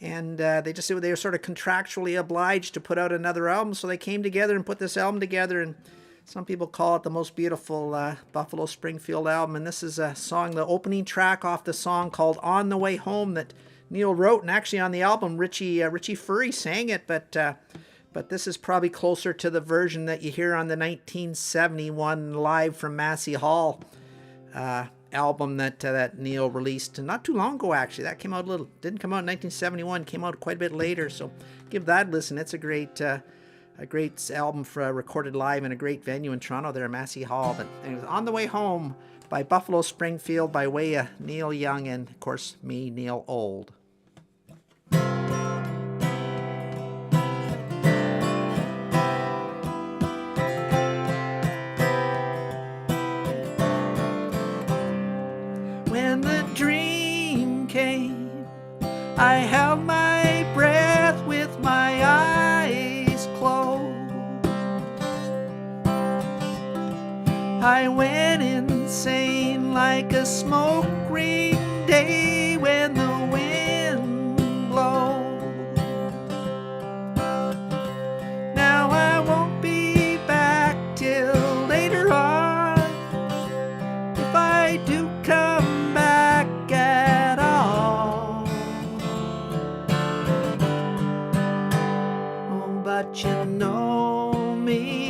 and they were sort of contractually obliged to put out another album, so they came together and put this album together, and some people call it the most beautiful Buffalo Springfield album. And this is a song, the opening track off the song called On the Way Home, that Neil wrote, and actually on the album Richie Furay sang it, but this is probably closer to the version that you hear on the 1971 Live from Massey Hall album that Neil released not too long ago. Actually, that didn't come out in 1971, came out quite a bit later. So give that a listen. It's a great album for recorded live in a great venue in Toronto there, Massey Hall. But anyways, On the Way Home by Buffalo Springfield by way of Neil Young and of course me, Neil Old. When the dream came, I held my breath with my eyes closed. I went insane like a smoke ring day when the wind blows. Now I won't be back till later on, if I do come back at all. Oh, but you know me,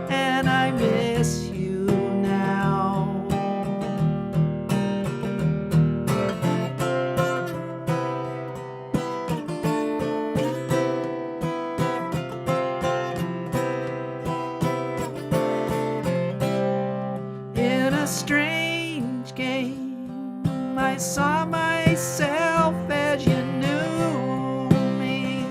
and I miss you now. strange game. I saw myself as you knew me.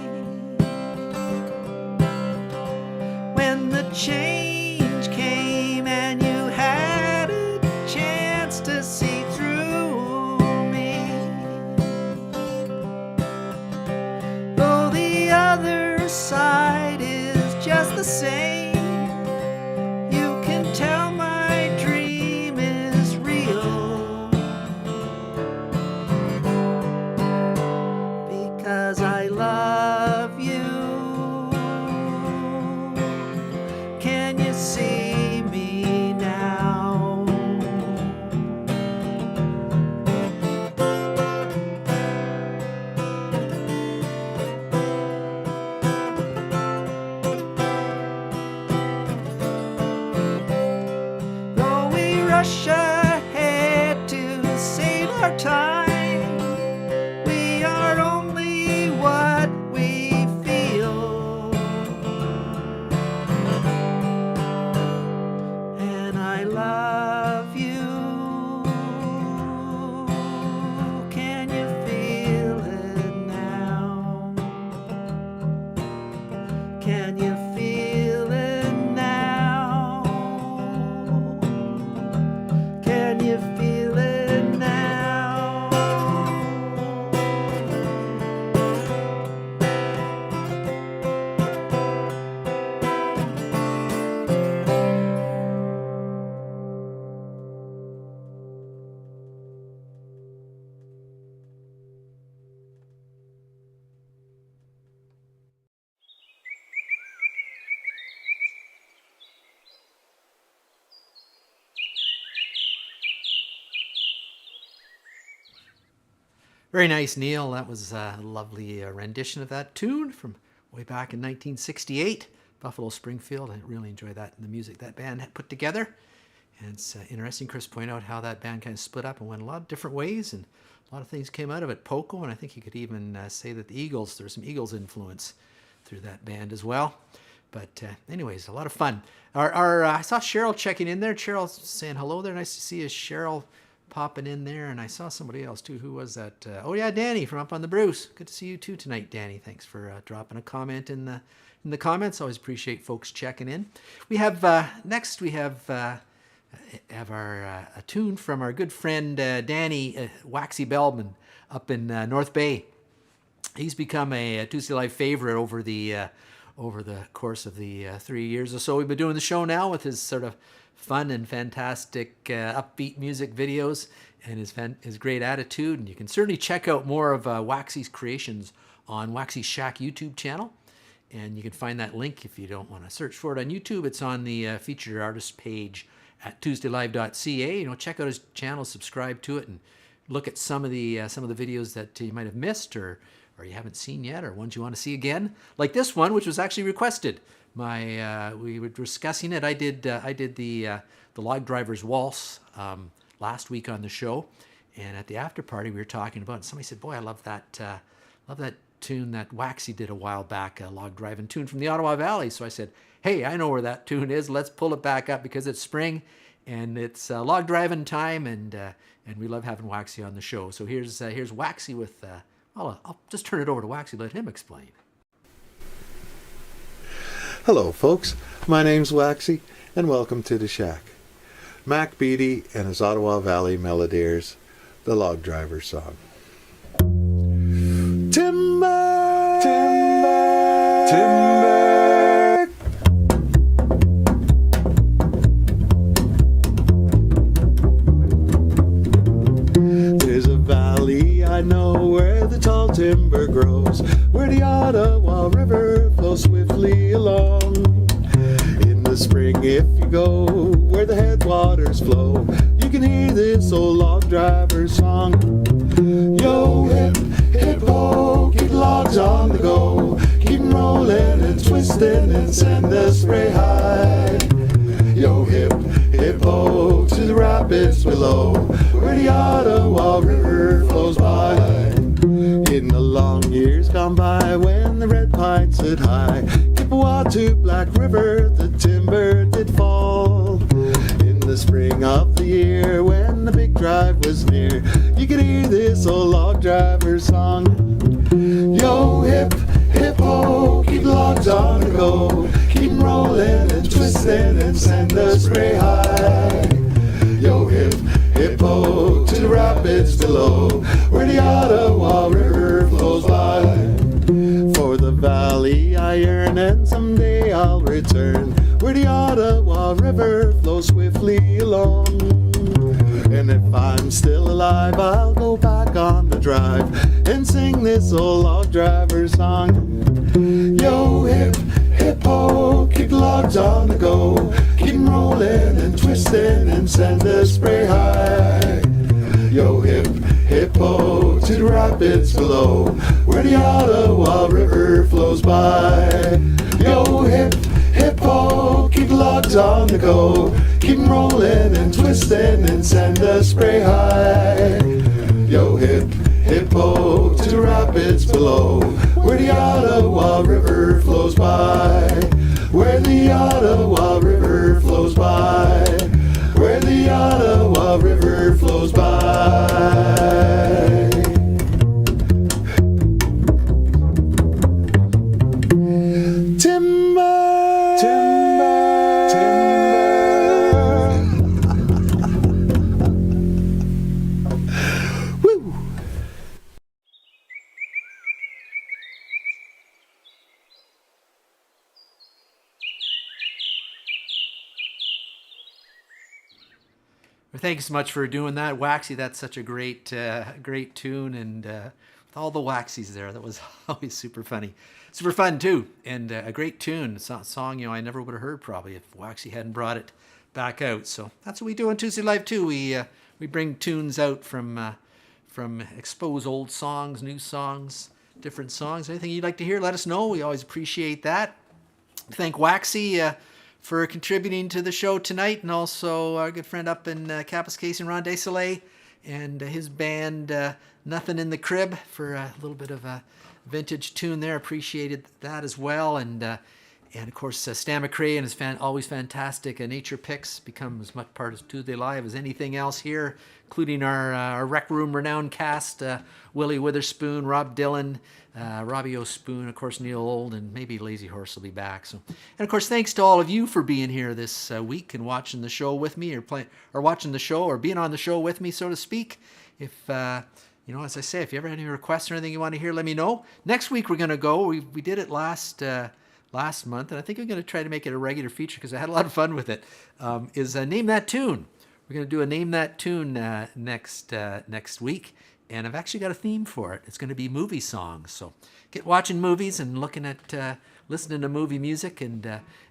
When the change came and you had a chance to see through me. Though the other side is just the same, you can tell my dream is real, because I love you. Can you see me now? Though we rush ahead to save our time, we are only what we feel. And I love you. Can you feel it now? Can you feel it now? Can you feel it now? Very nice, Neil. That was a lovely rendition of that tune from way back in 1968, Buffalo Springfield. I really enjoy that and the music that band had put together. And it's interesting, Chris pointed out how that band kind of split up and went a lot of different ways, and a lot of things came out of it. Poco, and I think you could even say that the Eagles, there's some Eagles influence through that band as well. But anyways, a lot of fun. I saw Cheryl checking in there. Cheryl saying hello there. Nice to see you, Cheryl, popping in there. And I saw somebody else too. Who was that? Oh yeah, Danny from up on the Bruce. Good to see you too tonight, Danny. Thanks for dropping a comment in the comments. Always appreciate folks checking in. We have next we have our a tune from our good friend Danny Waxxie Bellman up in North Bay. He's become a Tuesday Live favorite over the course of the 3 years or so we've been doing the show now, with his sort of fun and fantastic upbeat music videos and his great attitude. And you can certainly check out more of Waxxie's creations on Waxxie Shack YouTube channel. And you can find that link if you don't want to search for it on YouTube. It's on the featured artist page at tuesdaylive.ca. Check out his channel, subscribe to it, and look at some of the videos that you might have missed or you haven't seen yet, or ones you want to see again, like this one, which was actually requested. We were discussing it. I did the Log Driver's Waltz last week on the show, and at the after party we were talking about it, and somebody said, "Boy, I love that tune that Waxxie did a while back, a log driving tune from the Ottawa Valley." So I said, "Hey, I know where that tune is. Let's pull it back up, because it's spring and it's log driving time, and we love having Waxxie on the show." So here's Waxxie with. I'll just turn it over to Waxxie, let him explain. Hello, folks. My name's Waxxie, and welcome to the Shack. Mac Beatty and his Ottawa Valley Melodiers, the Log Driver song. Timber! Timber! Timber! There's a valley I know where the tall timber grows, where the Ottawa River flows swiftly along. In the spring, if you go where the headwaters flow, you can hear this old log driver song. Yo, hip, hip, ho, keep logs on the go, keep 'em rolling and twisting and send the spray high. Yo, hip, hip, ho, to the rapids below, where the Ottawa River flows by. In the long years gone by, when the red pine stood high, Kippawa to Black River, the timber did fall. In the spring of the year, was near, you could hear this old log driver song. Yo, hip, hip-ho, keep logs on the go. Keep 'em rolling and twisting and send the spray high. Yo, hip, hip-ho, to the rapids below, where the Ottawa River flows by. For the valley I yearn, and someday I'll return, where the Ottawa River flows swiftly along. And if I'm still alive, I'll go back on the drive and sing this old log driver song. Yo, hip, hip-ho, keep logs on the go. Keep 'em rolling and twisting and send the spray high. Yo, hip, hip-ho, to the rapids below, where the Ottawa River flows by. Yo, hip, hip-ho, keep logs on the go. Keep 'em rolling and twisting and send the spray high. Yo, hip, hip-ho, to the rapids below, where the Ottawa River flows by. Where the Ottawa River flows by. Where the Ottawa River flows by. Timber, timber, timber. Woo! Well, thanks so much for doing that, Waxxie. That's such a great tune, and with all the Waxxies there, that was always super funny, super fun too, and a great tune. It's a song I never would have heard probably if Waxxie hadn't brought it back out. So that's what we do on Tuesday Live too. We bring tunes out from expose old songs, new songs, different songs. Anything you'd like to hear, let us know. We always appreciate that. Thank Waxxie for contributing to the show tonight, and also our good friend up in Kapuskasing, Ron Desailly, and his band Nothing in the Crib for a little bit of a vintage tune there. Appreciated that as well, and of course Stan McRae and his always fantastic nature picks become as much part of Tuesday Live as anything else here, including our Rec Room renowned cast, Willie Witherspoon, Rob Dylan, Robbie O'Spoon, of course Neil Old, and maybe Lazy Horse will be back. So, and of course thanks to all of you for being here this week and watching the show with me, or watching the show, or being on the show with me, so to speak. If as I say, if you ever have any requests or anything you want to hear, let me know. Next week we're going to go. We did it last month, and I think I'm going to try to make it a regular feature because I had a lot of fun with it. Is Name That Tune. We're going to do a Name That Tune next week. And I've actually got a theme for it. It's going to be movie songs. So get watching movies and looking at, listening to movie music, and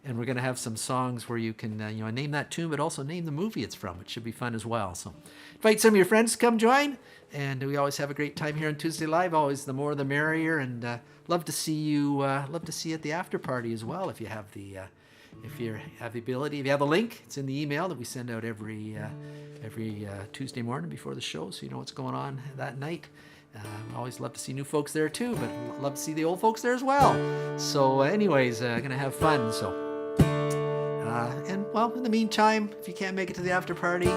we're going to have some songs where you can, name that tune, but also name the movie it's from, which should be fun as well. So invite some of your friends to come join, and we always have a great time here on Tuesday Live. Always the more the merrier, and love to see you. Love to see you at the after party as well if you have the. If you have the ability, if you have the link, it's in the email that we send out every Tuesday morning before the show, so you know what's going on that night. Always love to see new folks there too, but love to see the old folks there as well. So anyways, gonna have fun. So and well, in the meantime, if you can't make it to the after party,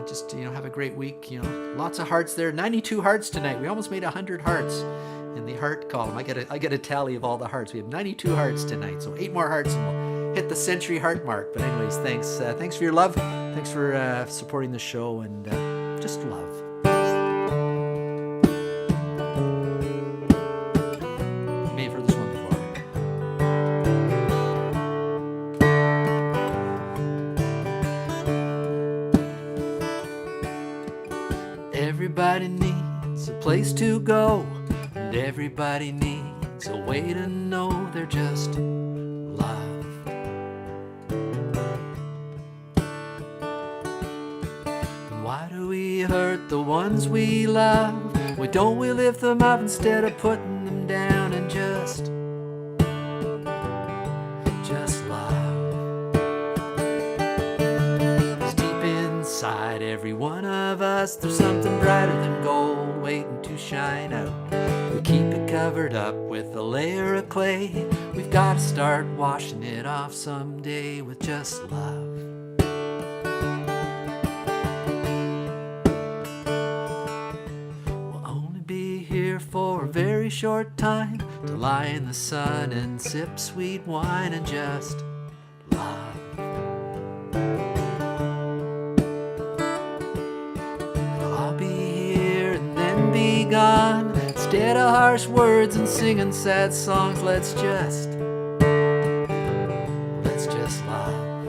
just have a great week. Lots of hearts there. 92 hearts tonight. We almost made 100 hearts in the heart column. I get a tally of all the hearts. We have 92 hearts tonight, so 8 more hearts and we'll hit the century heart mark. But anyways, thanks for your love. Thanks for supporting the show, and just love. You may have heard this one before. Everybody needs a place to go, and everybody needs a way to know they're just loved. Why do we hurt the ones we love? Why don't we lift them up instead of putting them down and just love? 'Cause deep inside every one of us, there's something brighter than gold waiting to shine out. We keep it covered up with a layer of clay. We've got to start washing it off someday with just love. short time to lie in the sun and sip sweet wine and just love. I'll be here and then be gone. Instead of harsh words and singing sad songs, let's just love.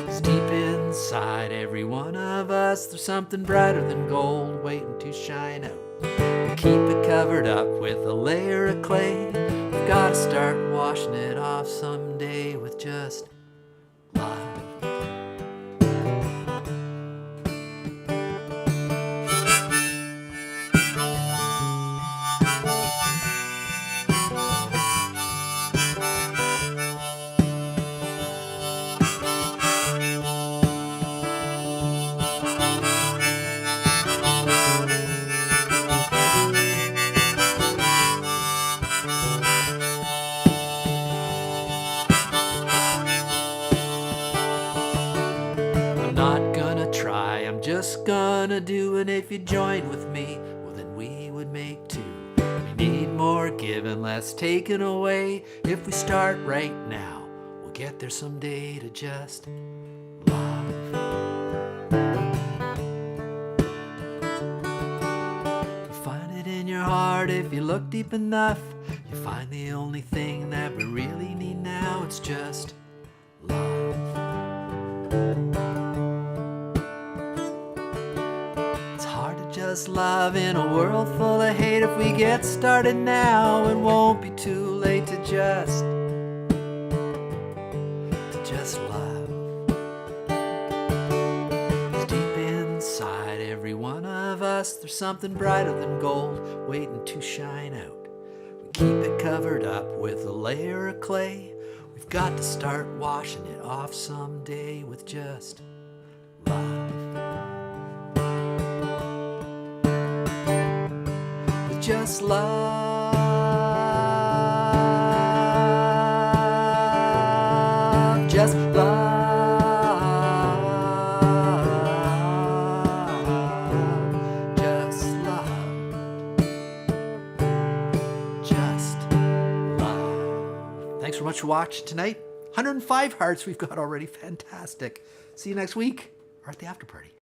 'Cause deep inside every one of us, there's something brighter than gold waiting to shine out. Keep it covered up with a layer of clay. We've got to start washing it off someday with just love. Not gonna try, I'm just gonna do. And if you join with me, well then we would make two. We need more giving, less taken away. If we start right now, we'll get there someday to just love. You find it in your heart if you look deep enough. You find the only thing that we really need now. It's just love. Just love in a world full of hate. If we get started now, it won't be too late to just love. 'Cause deep inside every one of us, there's something brighter than gold waiting to shine out. We keep it covered up with a layer of clay. We've got to start washing it off someday with just love. Just love, just love, just love, just love. Thanks so much for watching tonight. 105 hearts we've got already. Fantastic. See you next week or at the after party.